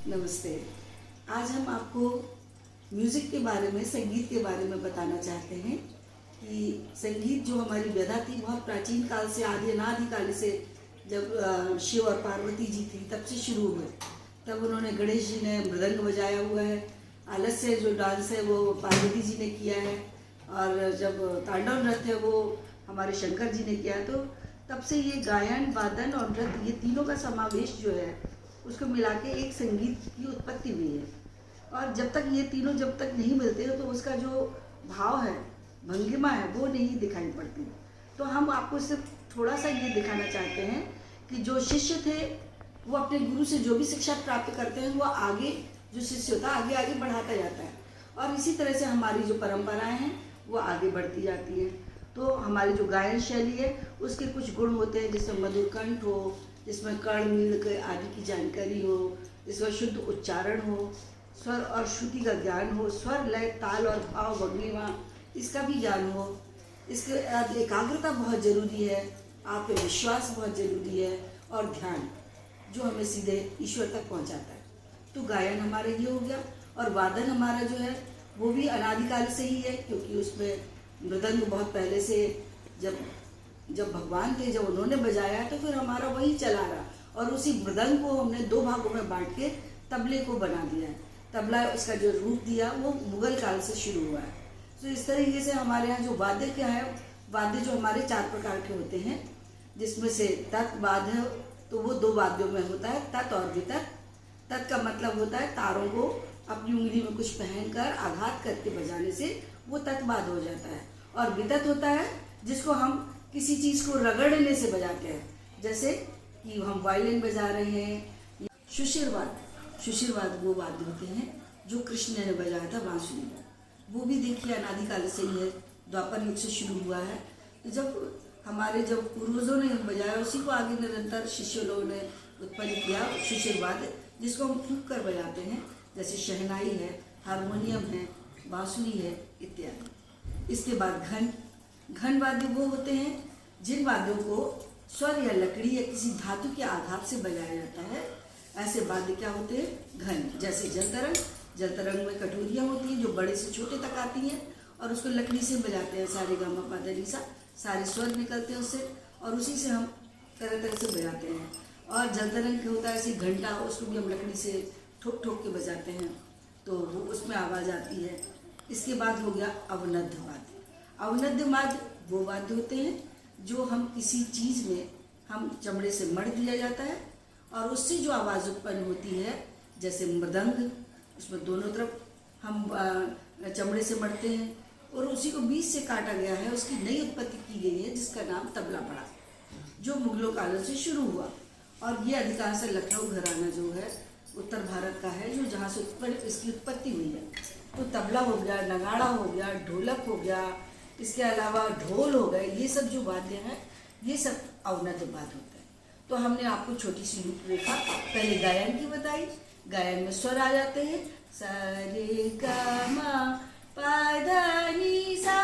नमस्ते। आज हम आपको म्यूज़िक के बारे में, संगीत के बारे में बताना चाहते हैं कि संगीत जो हमारी व्यथा थी बहुत प्राचीन काल से, आदि अनादि काल से, जब शिव और पार्वती जी थी तब से शुरू हुए। तब उन्होंने, गणेश जी ने मृदंग बजाया हुआ है, आलस्य जो डांस है वो पार्वती जी ने किया है, और जब तांडव नृत्य है वो हमारे शंकर जी ने किया। तो तब से ये गायन, वादन और नृत्य, ये तीनों का समावेश जो है उसको मिला के एक संगीत की उत्पत्ति हुई है। और जब तक ये तीनों जब तक नहीं मिलते हो तो उसका जो भाव है, भंगिमा है, वो नहीं दिखाई पड़ती। तो हम आपको सिर्फ थोड़ा सा ये दिखाना चाहते हैं कि जो शिष्य थे वो अपने गुरु से जो भी शिक्षा प्राप्त करते हैं वो आगे, जो शिष्य होता है आगे आगे बढ़ाता जाता है, और इसी तरह से हमारी जो परंपराएं हैं वो आगे बढ़ती जाती हैं। तो हमारी जो गायन शैली है उसके कुछ गुण होते हैं, जिसमें मधुर कंठ हो, जिसमें कर्ण नील के आदि की जानकारी हो, जिसमें शुद्ध उच्चारण हो, स्वर और श्रुति का ज्ञान हो, स्वर लय ताल और भाव भंगिमा इसका भी ज्ञान हो। इसके एकाग्रता बहुत ज़रूरी है, आत्मविश्वास बहुत ज़रूरी है, और ध्यान जो हमें सीधे ईश्वर तक पहुंचाता है। तो गायन हमारा ये हो गया, और वादन हमारा जो है वो भी अनादिकाल से ही है, क्योंकि उसमें मृदंग बहुत पहले से, जब भगवान थे, जब उन्होंने बजाया तो फिर हमारा वही चला रहा, और उसी मृदंग को हमने दो भागों में बांट के तबले को बना दिया है। तबला इसका जो रूप दिया वो मुगल काल से शुरू हुआ है। तो इस तरीके से हमारे यहाँ जो वाद्य क्या है, वाद्य जो हमारे 4 प्रकार के होते हैं, जिसमें से तत् वाद्य, तो वो 2 वाद्यों में होता है, तत् और वितत। तत् का मतलब होता है तारों को अपनी उंगली में कुछ पहनकर आघात करके बजाने से वो तत्वाद हो जाता है। और वितत होता है जिसको हम किसी चीज़ को रगड़ने से बजाते हैं, जैसे कि हम वायलिन बजा रहे हैं। शुशिरवाद वो वाद्य होते हैं जो कृष्ण ने बजाया था, बांसुरी में। वो भी देखिए अनादिकाल से ही है, द्वापर युग से शुरू हुआ है। तो जब पूर्वजों ने बजाया उसी को आगे निरंतर शिष्य लोगों ने उत्पन्न किया, शुशिरवाद, जिसको हम फूंक कर बजाते हैं, जैसे शहनाई है, हारमोनियम है, बांसुरी है इत्यादि। इसके बाद घन वाद्य वो होते हैं जिन वाद्यों को स्वर या लकड़ी या किसी धातु के आघात से बजाया जाता है। ऐसे वाद्य क्या होते हैं? घन। जैसे जलतरंग में कटोरियाँ होती हैं जो बड़े से छोटे तक आती हैं, और उसको लकड़ी से बजाते हैं, सारे गामा पा धा नी सा, सारे स्वर निकलते हैं उससे, और उसी से हम तरह तरह से बजाते हैं। और जलतरंग क्या होता है, ऐसी घंटा, उसको भी हम लकड़ी से ठोक ठोक के बजाते हैं, तो वो उसमें आवाज़ आती है। इसके बाद हो गया अवनद्ध वाद्य। अवनद्ध वाद्य वो वाद्य होते हैं जो हम किसी चीज़ में हम चमड़े से मढ़ दिया जाता है, और उससे जो आवाज़ उत्पन्न होती है, जैसे मृदंग, उसमें दोनों तरफ हम चमड़े से मढ़ते हैं, और उसी को बीच से काटा गया है, उसकी नई उत्पत्ति की गई है जिसका नाम तबला पड़ा, जो मुगलों कालों से शुरू हुआ। और ये अधिकांश लखनऊ घराना जो है उत्तर भारत का है, जो जहाँ से इसकी उत्पत्ति हुई है। तो तबला हो गया, नगाड़ा हो गया, ढोलक हो गया, इसके अलावा ढोल हो गए, ये सब जो वाद्य हैं ये सब अवनद्ध वाद्य होते हैं। तो हमने आपको छोटी सी रूपरेखा पहले गायन की बताई। गायन में स्वर आ जाते हैं, सा रे गा मा पा धा नी सा,